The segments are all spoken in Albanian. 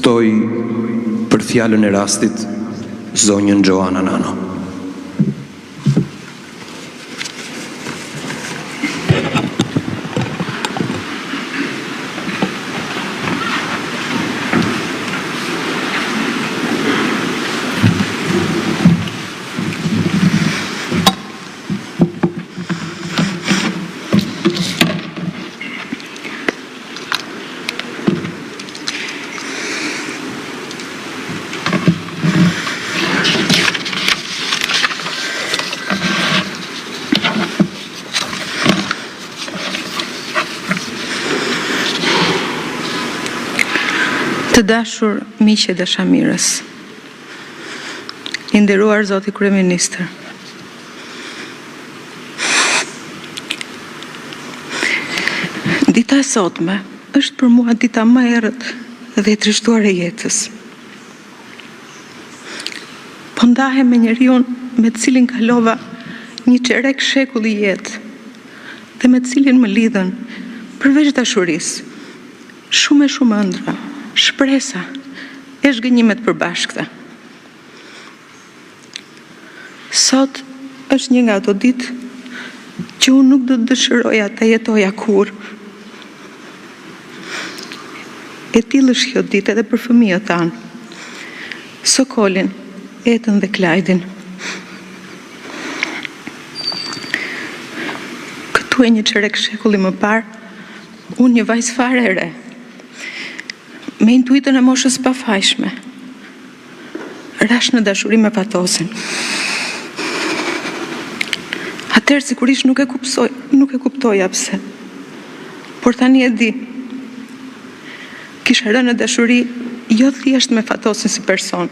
Ftoj për fjalën e rastit zonjën Gjoana Nano. Të dashur miqe dhe shamirës, i nderuar zoti kryeministër. Dita e sotme është për mua dita më e errët dhe e trishtuar e jetës. Po ndahem me njeriu me të cilin kalova një çerek shekulli jetë dhe me të cilin më lidhen përveç dashurisë shumë e shumë ëndra, shpresa e zhgënjimet përbashkëta. Sot është një nga ato ditë që unë nuk do të dëshiroja të jetoja kur. E tillë është kjo ditë edhe për fëmijët tanë, Sokolin, Etën dhe Klajdin. Këtu e një çerek shekulli më parë, unë një vajzë fare e re, me intuitën e moshës pafajshme, rash në dashuri me Fatosin. Atëherë sigurisht nuk e kuptoja pse. Por tani e di. Kisha rënë në dashuri jo thjesht me Fatosin si person,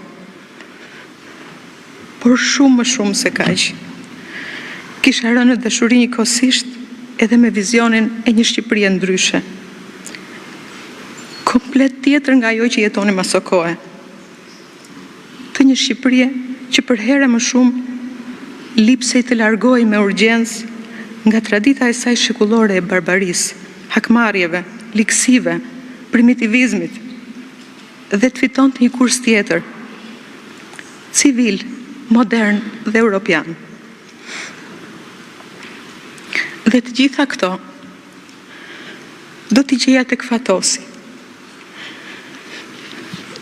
por shumë më shumë se kaq. Kisha rënë në dashuri njëkohësisht edhe me vizionin e një Shqipërie ndryshe, komplet tjetër nga ajo që jetonim aso kohe. Të një Shqipërie që për herë më shumë lipsej të largohej me urgjencë nga tradita e saj shekullore e barbarisë, hakmarrjeve, liksive, primitivizmit, dhe të fitonte një kurs tjetër, civil, modern dhe europian. Dhe të gjitha këto do t'i gjeja tek Fatosi.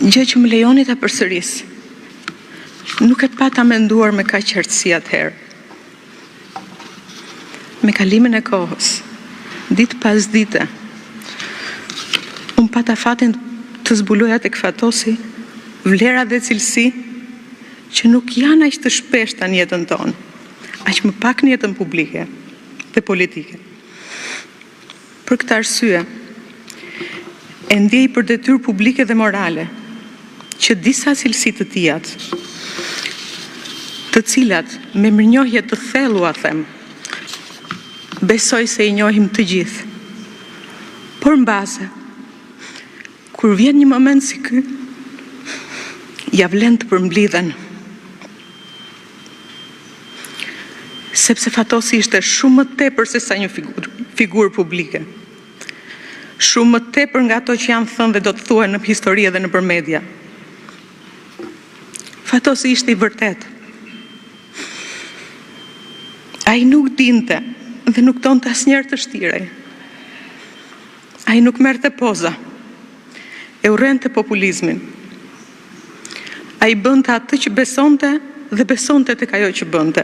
Gjë që më lejoni ta përsëris. Nuk e pata menduar me kaq qartësi atëherë. Me kalimin e kohës, ditë pas dite, unë pata fatin të zbuloja tek Fatosi vlera dhe cilësi që nuk janë aq të shpeshta në jetën tonë, aq më pak në jetën publike dhe politike. Për këtë arsye, e ndjej për detyrë publike dhe morale që disa cilësi të tijat, të cilat me mirënjohje të thellua them, besoj se i njohim të gjithë. Por mbase, kur vjen një moment si ky, ja vlen të përmblidhen. Sepse Fatosi ishte shumë më tepër se sa një figurë publike. Shumë më tepër nga ato që janë thënë dhe do të thuhen në histori dhe nëpër media. Fatosi ishte i vërtet. Ai nuk dinte dhe nuk donte asnjëherë të shtirej. Ai nuk merrte poza. E urrente populizmin. Ai bënte atë që besonte dhe besonte tek ajo që bënte.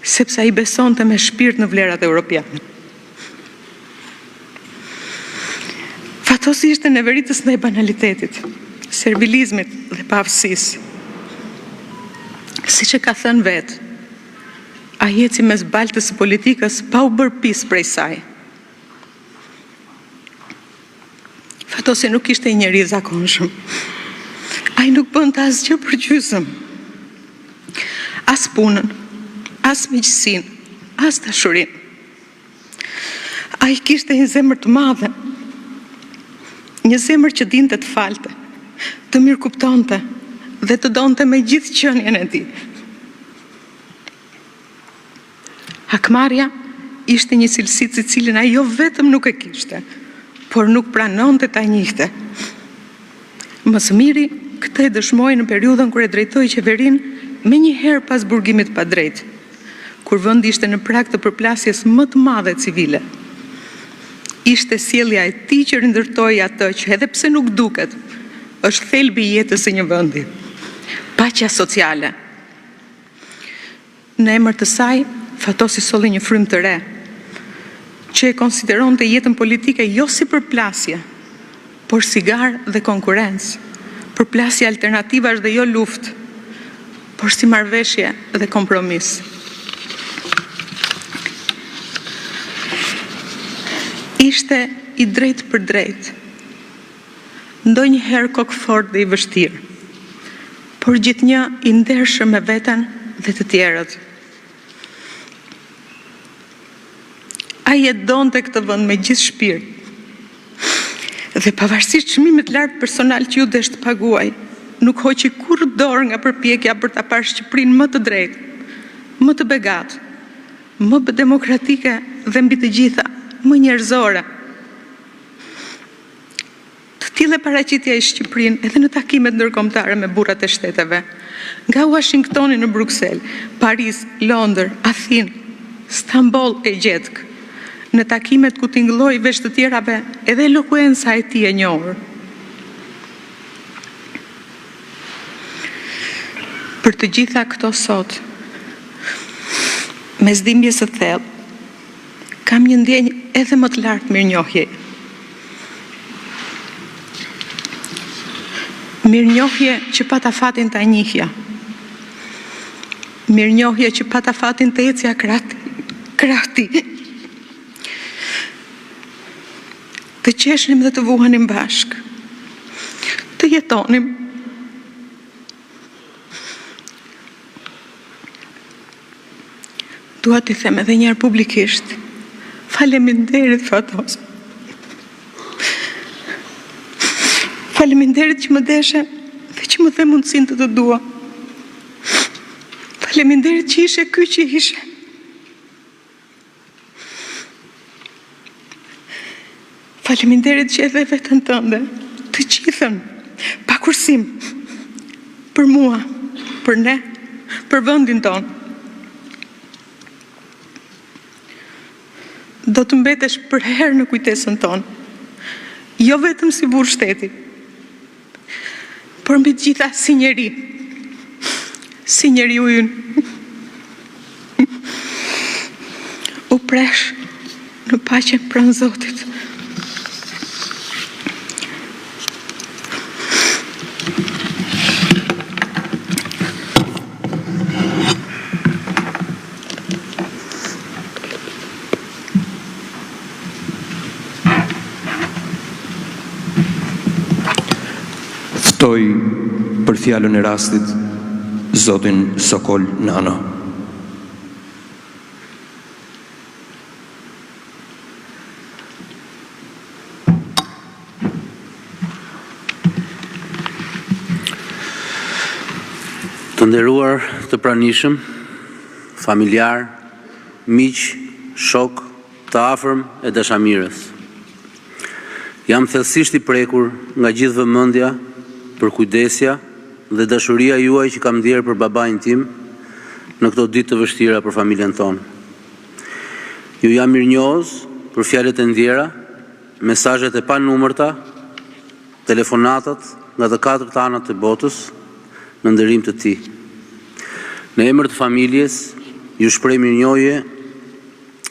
Sepse ai besonte me shpirt në vlerat europiane. Fatosi ishte në veritës ndaj banalitetit, servilizmit dhe paaftësisë. Siç e ka thënë vetë, ai eci mes baltës së politikës pa u bërë pis prej saj. Fatosi nuk ishte një njeri i zakonshëm. Ai nuk bënte asgjë për gjysmë. As punën, as miqësinë, as dashurinë. Ai kishte një zemër të madhe. Një zemër që dinte të falte, të mirë kuptonte dhe të donte me gjithë qenien e tij. Hakmarrja ishte një cilësi të cilën ai jo vetëm nuk e kishte, por nuk pranonte ta njihte. Më së miri, këtë e dëshmoi në periudhën kur e drejtoi qeverinë me një herë pas burgimit pa drejt, kur vendi ishte në prag të përplasjes më të madhe civile. Ishte sjellja e tij që rindërtoi atë që edhe pse nuk duket, është thelbi i jetës së një vendi. Paqja sociale. Në emër të saj, Fatosi solli një frymë të re, që e konsideronte jetën politike jo si përplasje, por si garë dhe konkurrencë, përplasje alternativash dhe jo luftë, por si marrëveshje dhe kompromis. Ishte i drejt për drejt, ndonjëherë kokfort dhe i vështirë, por gjithnjë i ndershëm me veten dhe të tjerët. Ai e donte këtë vend me gjithë shpirt. Dhe pavarësisht çmimit lart personal që ju desh të paguaj, nuk hoqi kurrë dorë nga përpjekja për ta parë Shqipërinë më të drejtë, më të begatë, më demokratike dhe mbi të gjitha, më njerëzore. Të tillë paraqitja i Shqipërinë edhe në takimet ndërkombëtare me burrat e shteteve, nga Washingtoni në Bruksel, Paris, Londër, Athinë, Stamboll e Gjetk, në takimet ku tingëlloi veç të tjerave edhe elokuenca e tij e njohur. Për të gjitha këto sot, me zdimje së thellë, kam një ndjenjë edhe më të lartë mirënjohje. Mirënjohje që pata fatin ta njihja. Mirënjohje që pata fatin të ecja krahti. Të qeshnim dhe të vuhanim bashk. Të jetonim. Dua t'i them edhe njerë publikisht, faleminderit Fatos. Faleminderit që më deshe dhe që më the mundësin të dua. Faleminderit që ishe ky që ishe. Faleminderit që edhe vetën tënde, të gjithën, pa kursim, për mua, për ne, për vendin tonë. Do të mbetesh për herë në kujtesën tonë, jo vetëm si burr shteti, por mbi të gjitha si njeri u ynë. U presh në paqen pranë Zotit. Ftoj për fjalën e rastit Zotin Sokol Nano. Të nderuar të pranishëm, familjar, miq, shok, të afërm e dashamirës. Jam thellësisht i prekur nga gjithë vëmendja për kujdesja dhe dashuria juaj që kam ndjerë për babain tim në këto ditë të vështira për familjen tonë. Ju jam mirënjohës për fjalët e ndjera, mesazhet e panumërta, telefonatat nga të katërt anët të botës në nderim të tij. Në emër të familjes, ju shpreh mirënjohje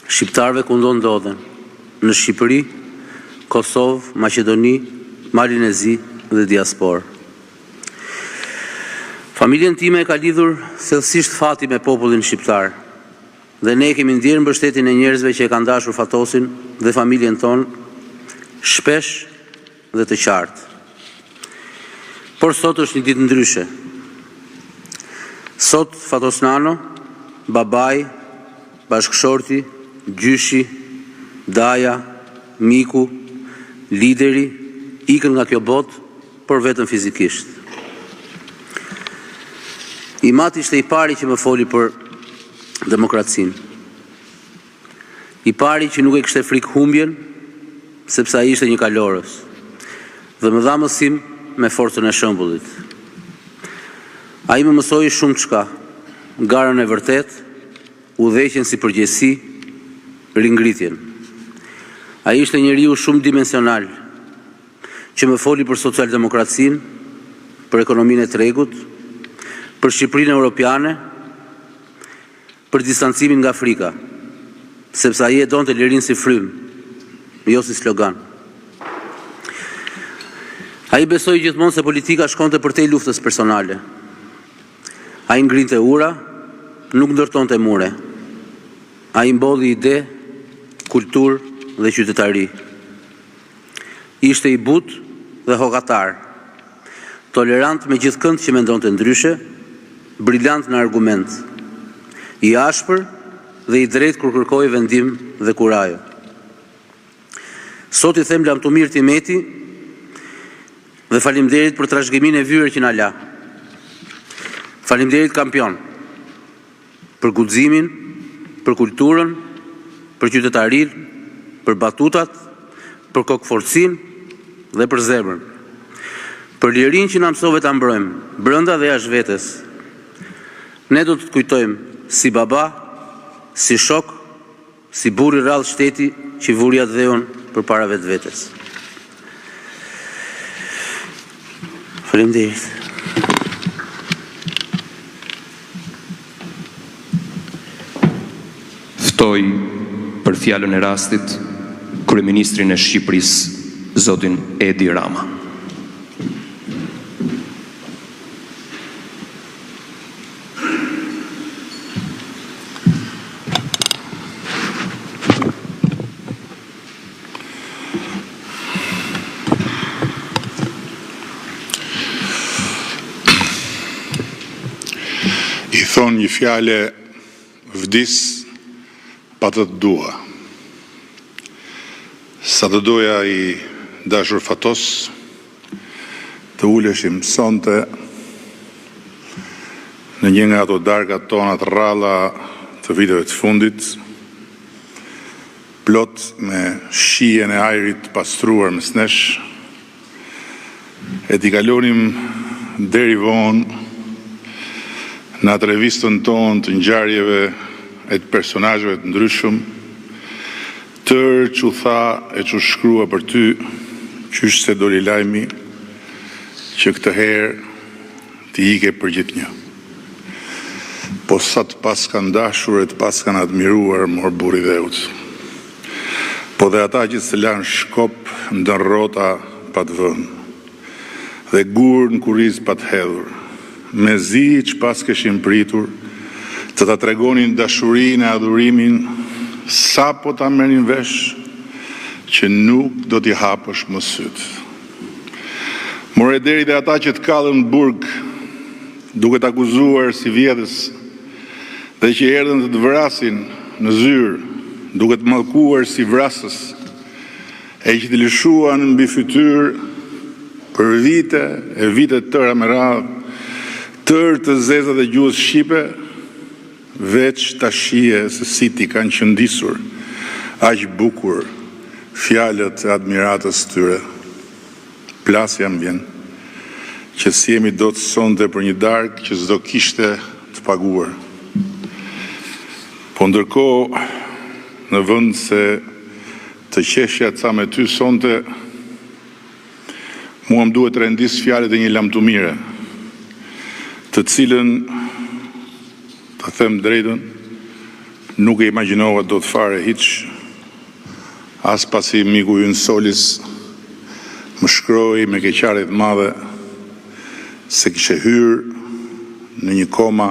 shqiptarëve ku ndodhen, në Shqipëri, Kosovë, Maqedoni, Malinezi dhe diasporë. Familjen time e ka lidhur thellësisht fati me popullin shqiptar, dhe ne kemi ndjerë mbështetjen e njerëzve që e kanë dashur Fatosin dhe familjen tonë shpesh dhe të qartë. Por sot është një ditë ndryshe. Sot Fatos Nano, babai, bashkëshorti, gjyshi, daja, miku, lideri, ikën nga kjo botë, por vetëm fizikisht. Imati ishte i pari që më foli për demokracinë. I pari që nuk e kishte frikë humbjen, sepse ai ishte një kalorës. Dhe më dha mësim me forcën e shëmbullit. Ai më mësoi shumë çka, garën e vërtet, udhëheqjen si përgjegjësi, ringritjen. Ai ishte njeriu shumë dimensional, që më foli për socialdemokracinë, për ekonominë e tregut, për Shqipërinë europiane, për distancimin nga Afrika, sepse ai e donte lirinë si frym, jo si slogan. Ai besoi gjithmonë se politika shkonte përtej luftës personale. Ai ngrinte ura, nuk ndërtonte mure. Ai mbodhi ide, kulturë dhe qytetari. Ishte i butë dhe hokatar, tolerant me gjithkënd që mendonte ndryshe, brillant në argument, i ashpër dhe i drejtë kur kërkoi vendim dhe kurajo. Sot i them Lamtumir Timeti dhe faleminderit për trashëgiminë e vyrë që na la. Faleminderit kampion për guximin, për kulturën, për qytetarinë, për batutat, për kokëforcinë dhe për zemrën. Për lirinë që na mësove ta mbrojmë, brenda dhe jashtë vetes. Ne do të të kujtojmë si baba, si shok, si burr i rrallë shteti që vuri atë dheun përpara vetvetes. Faleminderit. Ftoj për fjalën e rastit Kryeministrin e Shqipërisë, zotin Edi Rama. I thonë një fjale vdis pa të dua. Sa të doja i dashur Fatos të uleshim sonte në një nga ato darkat tona të rralla të viteve të fundit, plot me shijen e ajrit pastruar mes nesh, e t'i kalonim deri vonë në atë revistën tonë të ngjarjeve e të personazheve të ndryshëm, tërë që tha e që shkrua për ty, qysh se doli lajmi, që këtë herë t'i ike për gjithë një. Po sa të pas kanë dashur e të pas kanë admiruar, mor buri dheut. Po dhe ata që se lanë shkop, ndën rrota pa të vënë, dhe gurë në kuriz pa të hedhur, me zi që pas këshim pritur, të ta tregonin dashurin e adhurimin, sa po ta merrin vesh, që nuk do t'i hapësh më syt. More deri dhe ata që të kallën burg, duke t'akuzuar si vjedhës, dhe që erdhën të vrasin në zyrë, duke të mallkuar si vrasës, e që të lëshuan mbi fytyrë për vite e vite tëra me radhë, tërë të zeza dhe gjuhës shqipe, veç ta shije se si ti kanë qëndisur, aq bukur, fjalët e admiratës tyre. Plasja më vjen, që si jemi do të sonte për një darkë që s'do kishte të paguar. Po ndërkohë, në vend se të qeshja ca me ty sonte, mua më duhet të rendis fjalët e një lamtumire, të cilën, të them drejtën, nuk e imagjinova do të fare hiç, as pasi miku ynë Solis më shkroi me keqardhje të madhe se kishe hyrë në një koma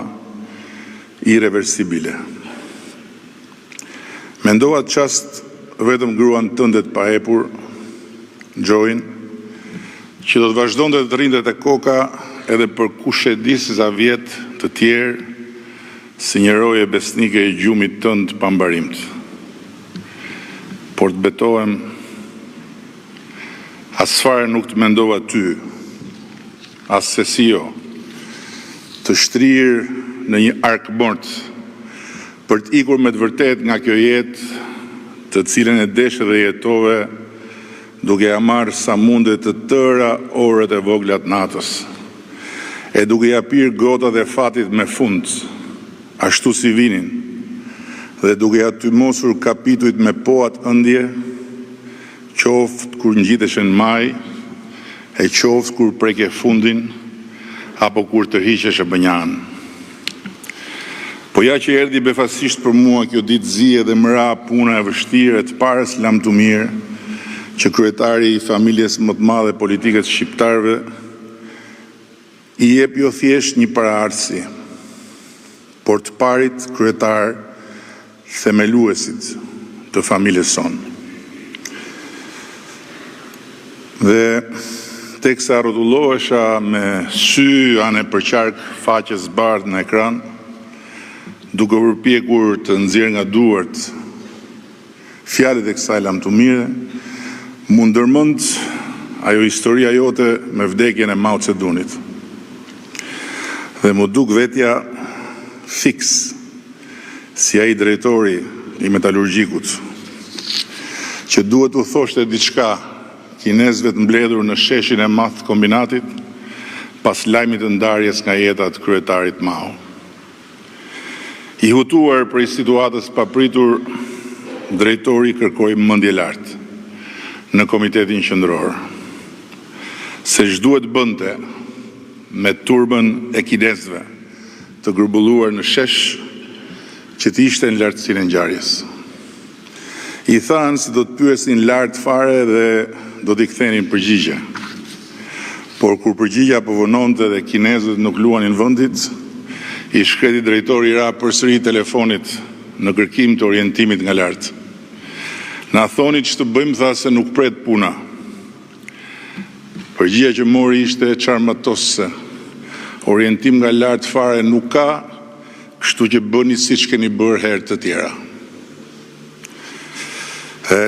irreversibile. Mendova atë çast vetëm gruan tënde të pahepur, Gjojin, që do të vazhdonte të rrinte te koka edhe për kush e di sa vjet të tjerë, si një roje besnike e gjumit tënd pambarimt. Por të betohem, asfare nuk të mendova ty, as se si jo, të shtrirë në një arkmort, për të ikur me të vërtet nga kjo jetë, të cilën e deshe dhe jetove duke ja marrë sa mundet të tëra orët e voglat natës, e duke ja pirë gotat e fatit me fund, ashtu si vinin, dhe duke ja tymosur kapituit me poat ëndje, qoftë kur ngjiteshen maj, e qoftë kur preke fundin, apo kur të hiqesh e bënjan. Po ja që erdhi befasisht për mua kjo ditë zije dhe mëra puna e vështirë të parës Lam të mirë, që kryetari i familjes më të madhe politike të shqiptarëve i jep jo thjesht një paraardhësi, por të parit kryetar themeluesit të familjes sonë. Dhe teksa rrotullohesha me sy anë e përqark faqes bardhë në ekran, duke përpjekur të nxjerr nga duart fjalët e kësaj Lam të mire, mu ndërmend ajo historia jote me vdekjen e Mao Zedongit. Dhe mu duk vetja fiks si ai drejtori i metalurgjikut, që duhet u thoshte diçka kinezëve të mbledhur në sheshin e madh të kombinatit pas lajmit të ndarjes nga jeta të kryetarit Mao. I hutuar për situatës papritur, drejtori kërkoi mendje lartë në Komitetin Qendror, se ç'duhet bënte me turbën e kinezëve të grumbulluar në shesh që të ishte në lartësinë e ngjarjes. I thanë se do të pyesin lart fare dhe do t'i kthenin përgjigje. Por kur përgjigja po vononte dhe kinezët nuk luanin vendit, i shkreti drejtori ra përsëri telefonit në kërkim të orientimit nga lart. Na thoni ç'të bëjmë, tha se nuk pret puna. Përgjigja që mori ishte çarmatose. Orientim nga lart fare nuk ka, kështu që bëni siç keni bërë herë të tjera.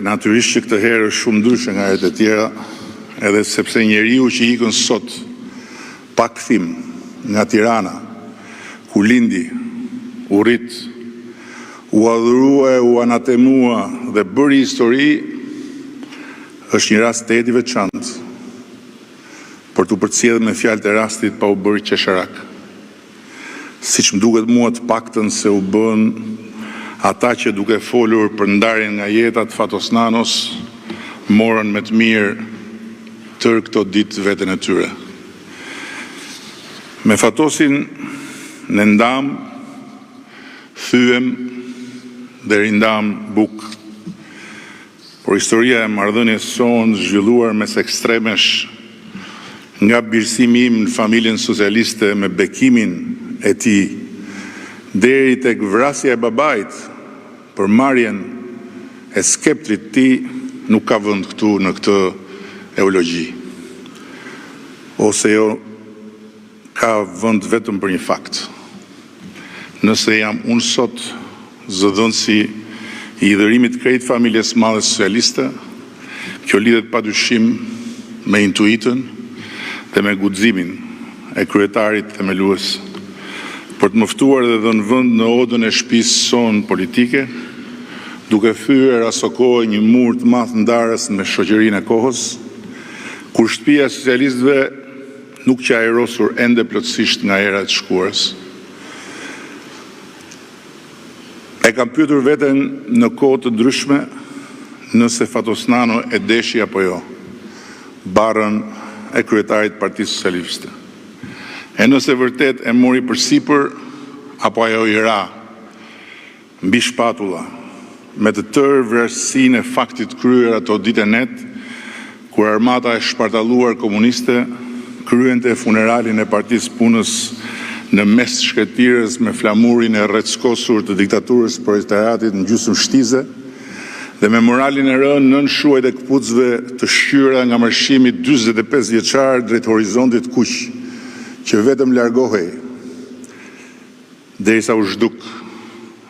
Natyrisht që këtë herë është shumë ndryshe nga herët e tjera, edhe sepse njeriu që ikën sot pa kthim nga Tirana, ku lindi, u rrit, u adhurua, u anatemua dhe bëri histori, është një rast të eti veçantë, për të përcjellë me fjalët e rastit pa u bërë qesharak. Siç më duket mua të paktën se u bën ata që duke folur për ndarjen nga jeta të Fatosnanos, morën me të mirë tërë këto ditë veten e tyre. Me Fatosin në ndam, thyem dhe rindam buk. Por historia e marrëdhënies sonë zhvilluar mes ekstremesh, nga birësimi im në familjen socialiste me bekimin e tij, deri tek vrasja e babait për marrjen e skeptrit ti, nuk ka vend këtu në këtë eulogji. Ose jo ka vend vetëm për një fakt. Nëse jam unë sot zëdhënësi i idhërimit krejt familjes madhe socialiste, kjo lidhet padyshim me intuitën dhe me guximin e kryetarit themelues për të mëftuar dhe dhënë vend në odën e shtëpisë sonë politike, duke thyer aso kohë një mur të madh ndarës me shoqërinë e kohës, kur shtëpia e socialistëve nuk që aerosur ende plotësisht nga era e shkuarës. E kam pyetur veten në kohë të ndryshme nëse Fatosnano e deshi apo jo barrën e kryetarit Partisë Socialiste. E nëse vërtet e mori përsipër apo ajo i ra mbi shpatulla me të tërë vlerësinë e faktit kryer ato ditë net kur armata e shpartalluar komuniste kryente funeralin e Partisë Punës në mes shkretirës me flamurin e rreckosur të diktaturës proletariatit në gjysmë shtize dhe me moralin e rënë nën shuajt e këpucëve të shqyra nga marshimi 45 vjeçar drejt horizontit kuq, që vetëm largohej derisa u zhduk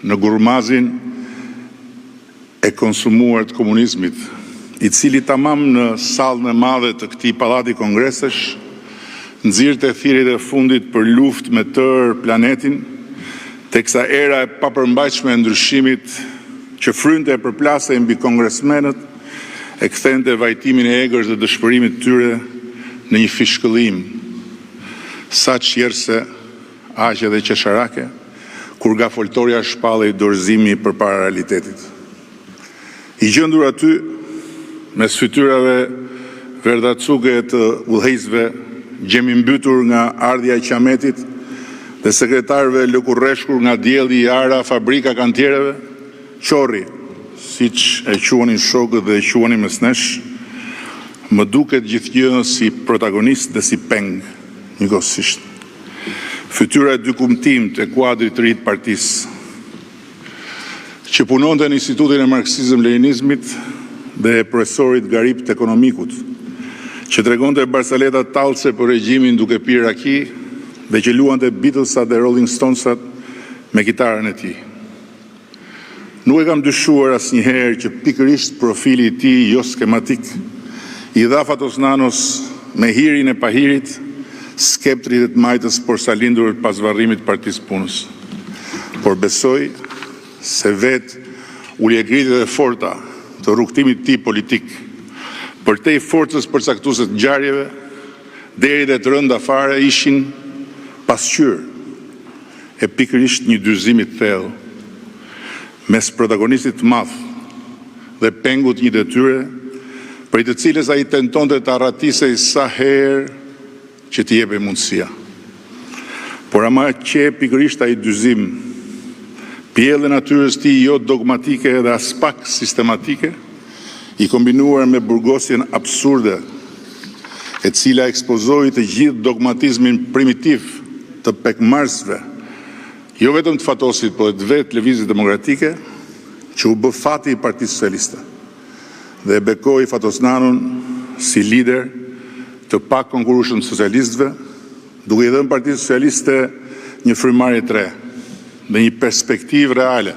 në gurmazin e konsumuar të komunizmit, i cili tamam në sallën e madhe të këtij pallati kongresesh nxirrte thirrjet e fundit për luftë me tërë planetin, teksa era e papërmbajtshme e ndryshimit që frynte e përplasej mbi kongresmenët e kthente vajtimin e egërsh dhe dëshpërimit tyre në një fishkëllim, sa qjerse, aq edhe qesharake, kur nga foltoria shpallej dorëzimi përpara realitetit. I gjendur aty, mes fytyrave verdacuge të udhëheqësve, gjemi mbytur nga ardhja e qametit dhe sekretarëve lëkurreshkur nga dielli i ara fabrika kantiereve, qorri, siç e quanin shokët dhe e quanin mes nesh, më duket gjithgjë si protagonist dhe si peng njëkohësisht. Fytyra e dy kumtim të kuadrit të ri të partisë, që punonte në Institutin e Marksizëm-Leninizmit dhe e profesorit Garip Ekonomikut, që tregonte barsaleta tallse për regjimin duke pirë raki dhe që luante Beatlesat dhe Rolling Stonesat me kitarën e tij. Nuk e kam dyshuar asnjëherë që pikërisht profili i tij jo skematik i dha Fatosnanos me hirin e pahirit, skeptrit e të majtës porsalindur pas varrimit Partisë Punës. Por besoj se vetë uljegritit e forta të rrugtimit tij politik, për te i forcës përcaktuese të ngjarjeve, deri dhe të rënda fare ishin pasqyrë e pikërisht një dyzimi të thellë mes protagonistit të madh dhe pengut një detyre, për i të cilës ai tentonte të arratisej sa herë që t'i jepej mundësia. Por ama që pikërisht ai dyzim, pjellë e natyrës tij jo dogmatike dhe as pak sistematike, i kombinuar me burgosjen absurde, e cila ekspozoi të gjithë dogmatizmin primitiv të pekmarsve, jo vetëm të Fatosit, por të vetë Lëvizjes Demokratike, që u bë fati i Partisë Socialiste dhe e bekoi Fatosnanon si lider të pak konkurrueshëm socialistëve, duke i dhënë Partisë Socialiste një frymarrje të re dhe një perspektivë reale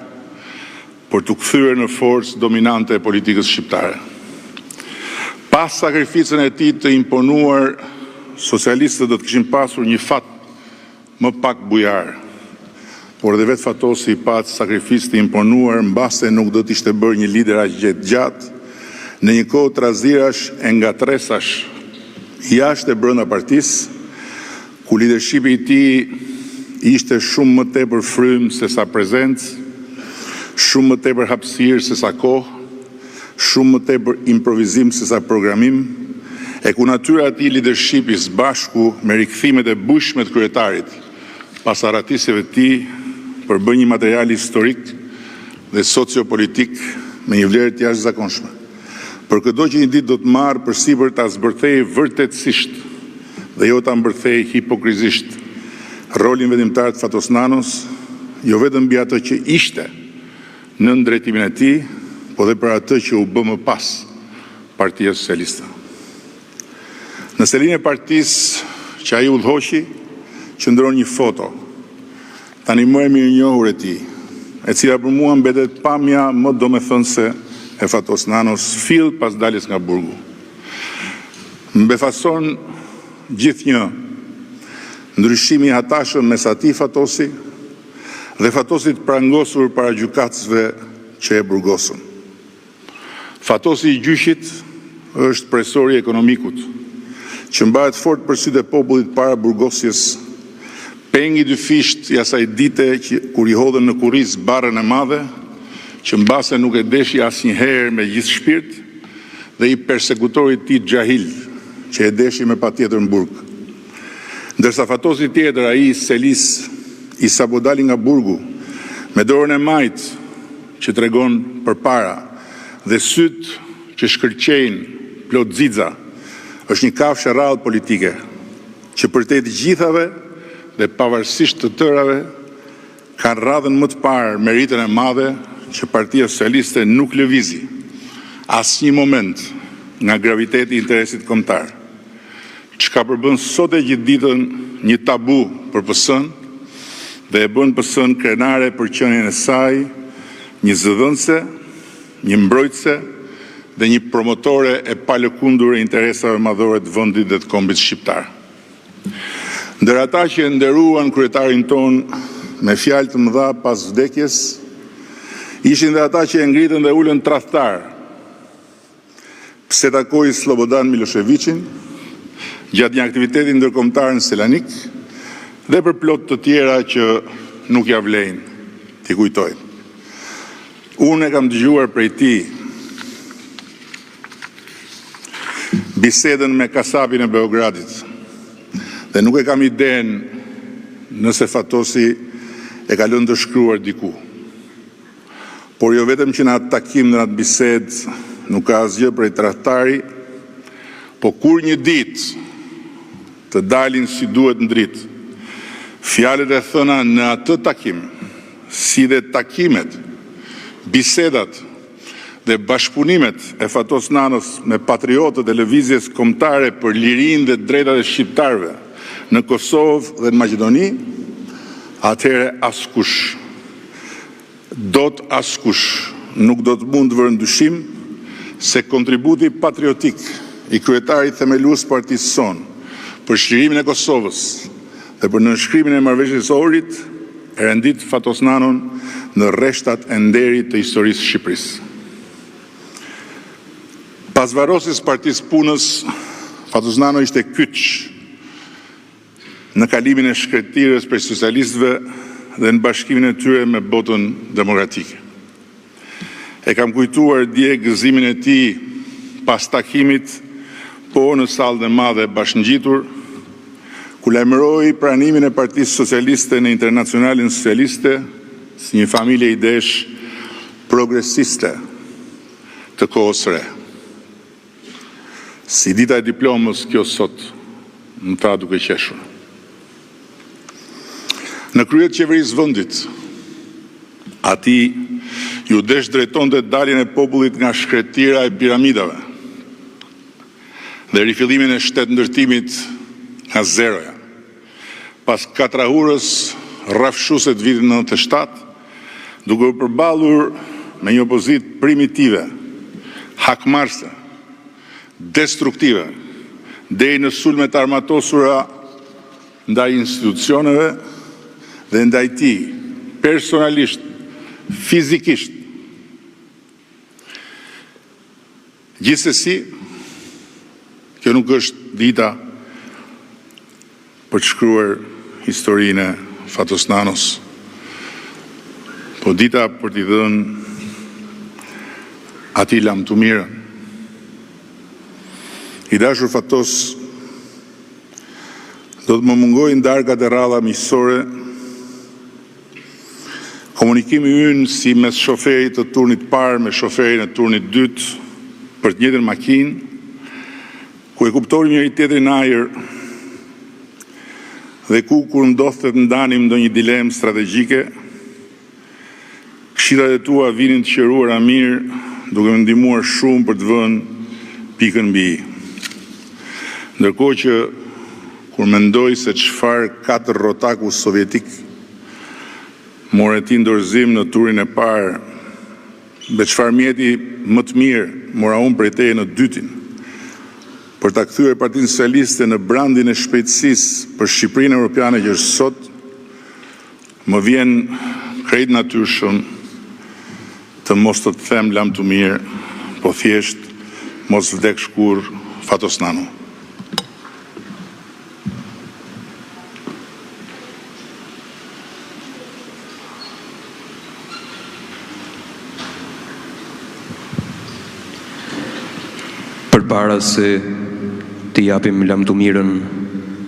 për të kthyer në forcë dominante e politikës shqiptare. Pas sakrificën e tij të imponuar, socialistët do të kishin pasur një fat më pak bujar, por edhe vetë Fatosi i pat sakrificë të imponuar mbase nuk do të ishte bërë një lider aq gjatë në një kohë trazirash e ngatresash jashtë e brenda partisë, ku lidershipi i tij ishte shumë më tepër frym se sa prezencë, shumë më tepër hapësirë se sa kohë, shumë më tepër improvizim se sa programim, e ku natyra e tij lidershipi së bashku me rikthimet e bujshme të kryetarit pas arratisjeve të tij për bërë një material historik dhe sociopolitik me një vlerë të jashtëzakonshme. Për këdo që një ditë do të marrë përsipër ta zbërthejë vërtetësisht dhe jo ta mbërthejë hipokrizisht rolin vendimtar të Fatosnanos, jo vetëm mbi atë që ishte në drejtimin e tij, po dhe për atë që u bë më pas Partia Socialiste. Në selinë e partisë që ai udhëhoqi, qëndron një foto, tani më e mirënjohur e tij, e cila për mua mbetet pamja më domethënëse e Fatosnanos fill pas daljes nga burgu. Mbefason gjithnjë ndryshimi i hatashëm mes atij Fatosi dhe Fatosit prangosur para gjykatësve që e burgosën. Fatosi i gjyqit është presori i ekonomikut, që mbahet fort për sytë e popullit para burgosjes, pengi dyfisht i asaj dite kur i hodhën në kurriz barrën e madhe, që mbase nuk e deshi asnjëherë me gjithë shpirt, dhe i persekutorit tij xhahil, që e deshi me patjetër në burg. Ndërsa Fatosi tjetër, ai i Selis, i sapo dali nga burgu, me dorën e majt që tregon përpara dhe syt që shkëlqejnë plot xixa, është një kafshë rrallë politike, që për te të gjithave dhe pavarësisht të tërave, kanë radhën më të parë meritën e madhe që Partia Socialiste nuk lëvizi asnjë moment nga graviteti i interesit kombëtar, çka përbën sot e gjithë ditën një tabu për PS-n dhe e bën PS-n krenare për qenien e saj, një zëdhënëse, një mbrojtëse dhe një promotore e palëkundur e interesave madhore të vendit dhe të kombit shqiptar. Ndër ata që e nderuan kryetarin ton me fjalë të mëdha pas vdekjes, ishin dhe ata që e ngritën dhe ulën tradhtar, pse takoi Slobodan Miloševićin gjatë një aktiviteti ndërkombëtar në Selanik dhe për plot të tjera që nuk ja vlejnë t'i kujtoj. Unë e kam dëgjuar prej tij bisedën me kasapin e Beogradit dhe nuk e kam iden nëse Fatosi e ka lënë të shkruar diku. Por jo vetëm që në atë takim në atë bisedë nuk ka asgjë prej tradhtari, po kur një ditë të dalin si duhet në dritë, fjalët e thëna në atë takim, si dhe takimet, bisedat dhe bashkëpunimet e Fatos Nanës me patriotët e lëvizjes kombëtare për lirinë dhe drejtat e shqiptarëve në Kosovë dhe në Maqedoni, atëherë askush, nuk do të mund të vërë ndyshim se kontributi patriotik i kryetarit themelues partisë sonë për shlirimin e Kosovës dhe për nënshkrimin e marrëveshjes së Ohrit e rendit Fatos Nanon në rreshtat e nderit të historisë së Shqipërisë. Pas varrosjes partisë punës, Fatos Nano ishte kyç në kalimin e shkretirës për socialistëve dhe në bashkimin e tyre me botën demokratike. E kam kujtuar dje gëzimin e tij pas takimit po në sallën e madhe bashkëngjitur, ku lajmëroi pranimin e Partisë Socialiste në Internacionalin Socialiste si një familje idesh progresiste të kohës së re. Si dita e diplomës kjo sot, më tha duke qeshur. Në krye të qeverisë vendit, ati ju desh drejtonte daljen e popullit nga shkretira e piramidave dhe rifillimin e shtetëndërtimit nga zeroja. Pas katrahurës rrafshuese të vitit 97, duke u përballur me një opozitë primitive, hakmarrëse, destruktive, deri në sulmet armatosura ndaj institucioneve dhe ndaj tij personalisht, fizikisht. Gjithsesi, kjo nuk është dita për të shkruar historinë e Fatos Nanos, po dita për t'i dhënë atij lam të mirën. I dashur Fatos, do të më mungojnë darkat e rradha miqësore, komunikimi ynë si mes shoferit të turnit parë me shoferin e turnit dytë për të njëjtën makinë, ku e kuptonim njëri tjetrin ajër dhe ku kur ndodhte të ndanim ndonjë dilemë strategjike, këshillat e tua vinin të qëruara mirë, duke më ndihmuar shumë për të vënë pikën mbi i. Ndërkohë që kur mendoj se çfarë katër rotaku sovjetik more ti dorëzim në turin e parë, me çfarë mjeti më të mirë mora unë prej teje në dytin, për ta kthyer Partinë Socialiste në brandin e shpejtësisë për Shqipërinë Europiane që është sot, më vjen krejt natyrshëm të mos të them lam të mirë, po thjesht mos vdek shkur Fatos Nano. Përpara se të japim lam të mirën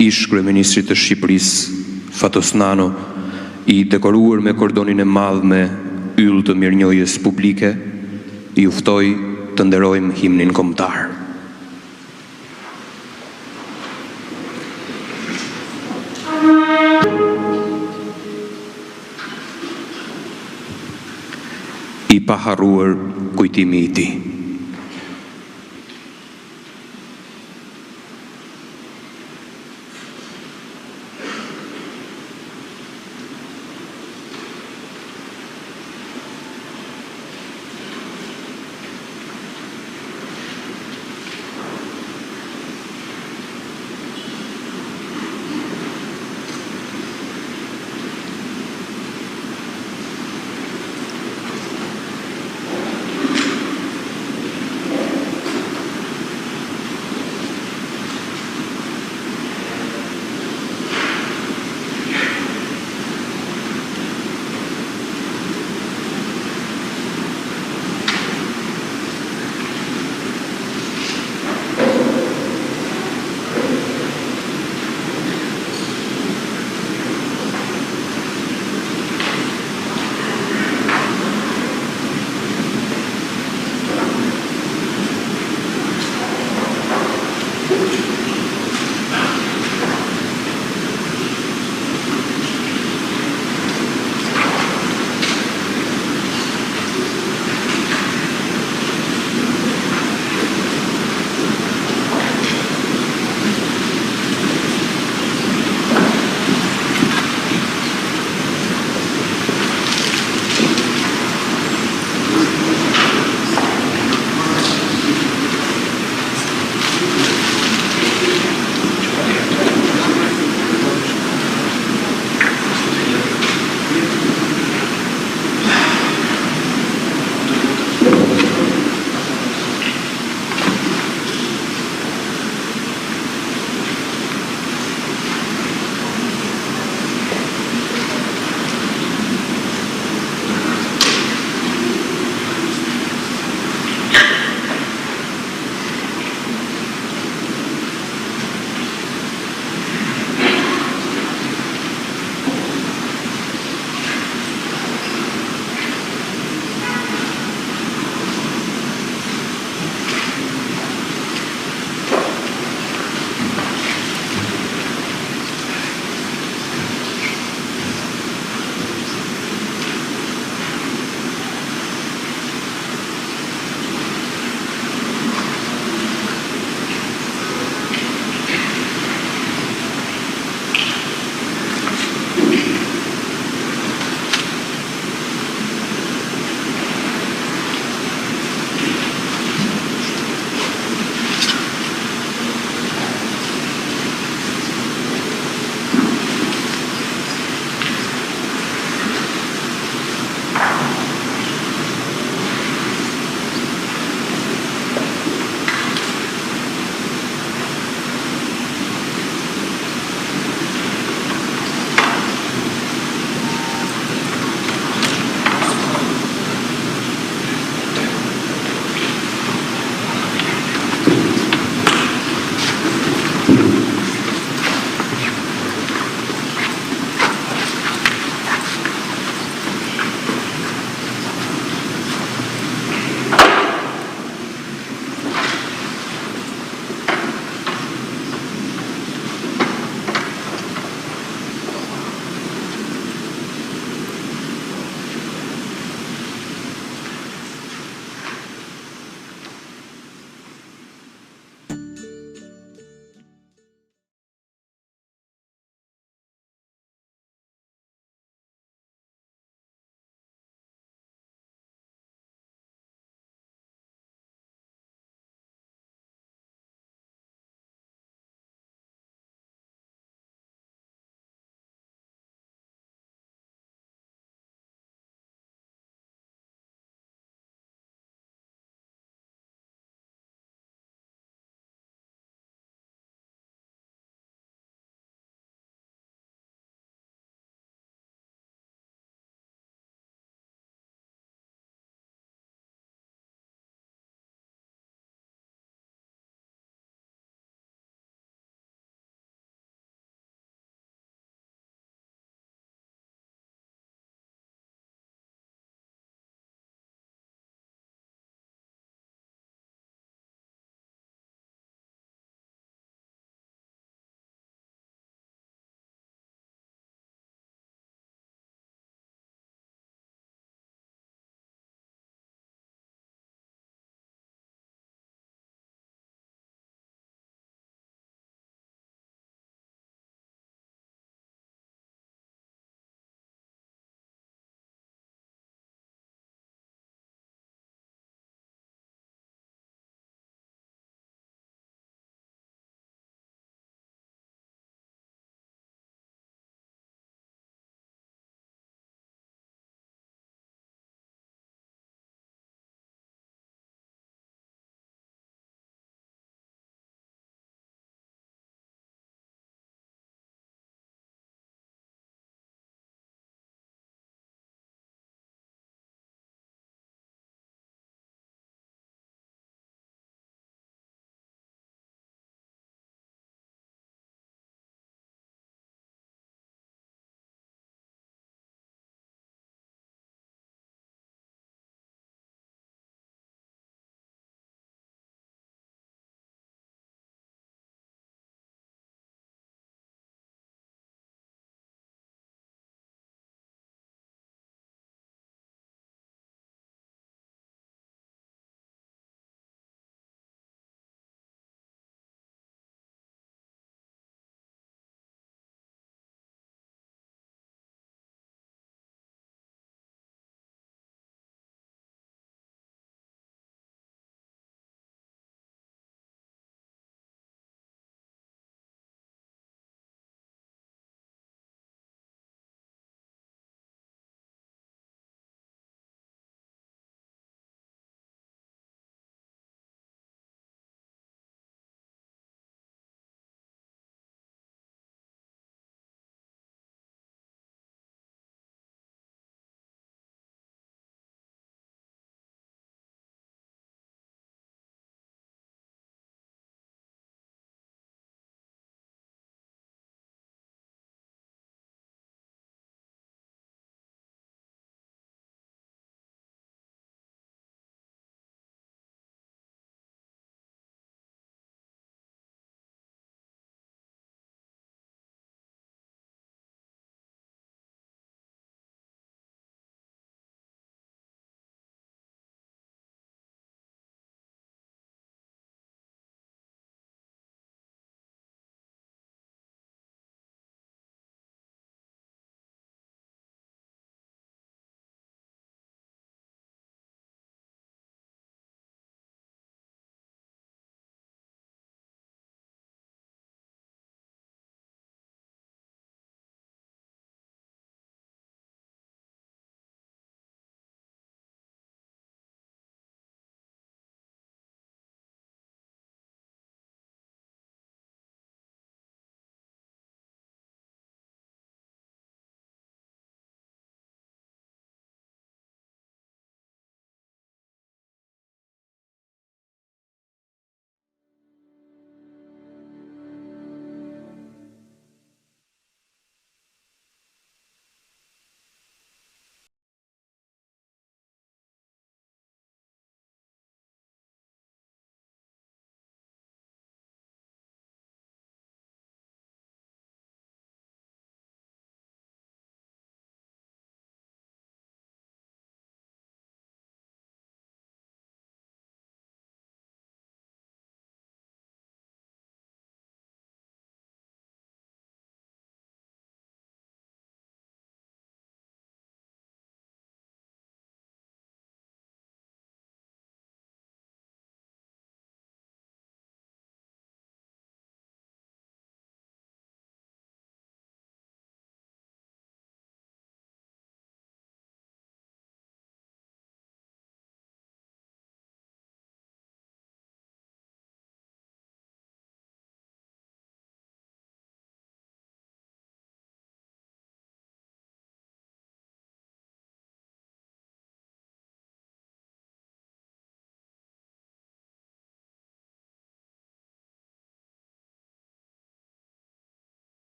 ish kryeministrit të Shqipërisë, Fatos Nano, i dekoruar me kordonin e madh me yll të mirënjohjes publike, i uftoj të nderojmë himnin kombëtar. I paharruar kujtimi i tij.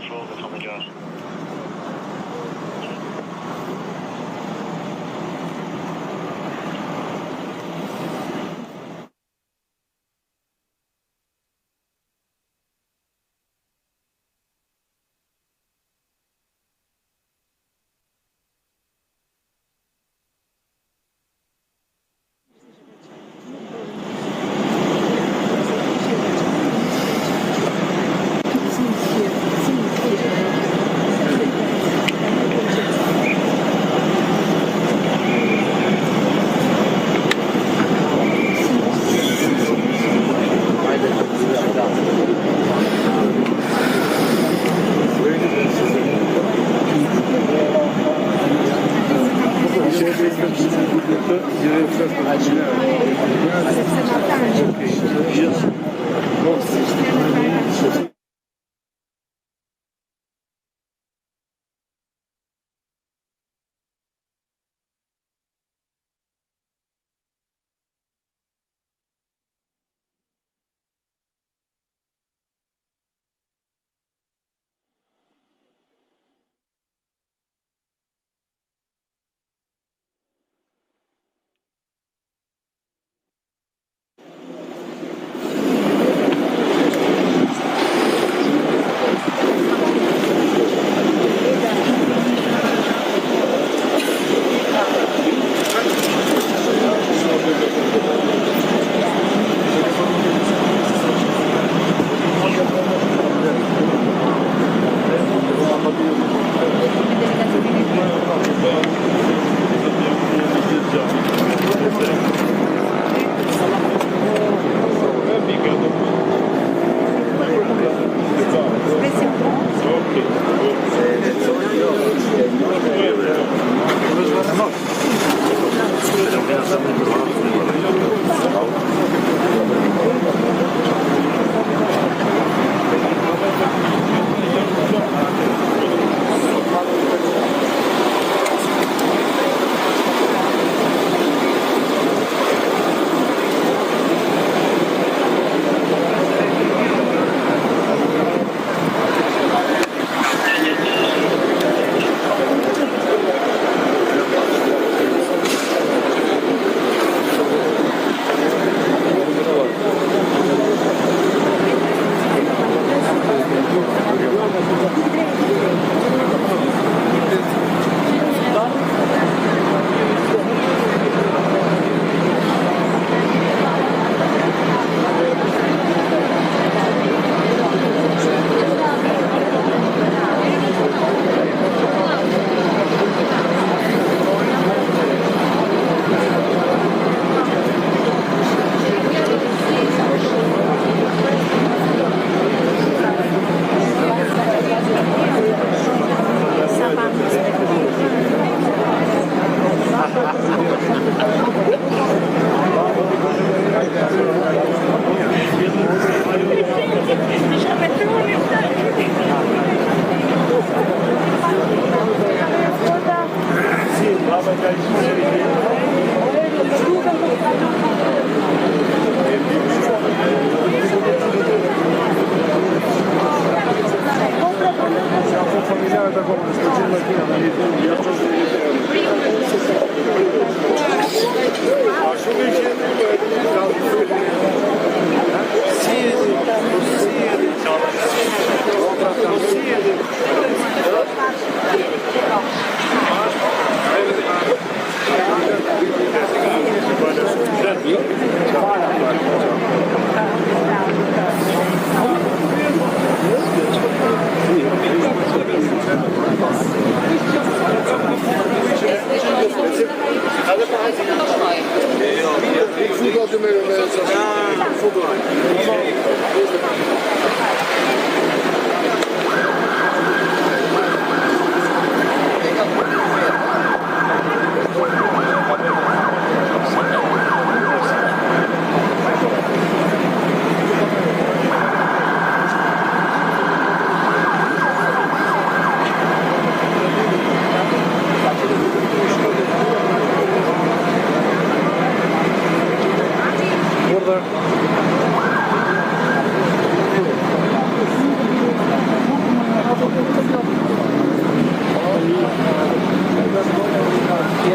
patrol dhe familjar.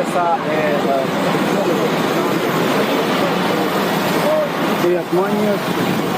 pjesa e Jasmaniut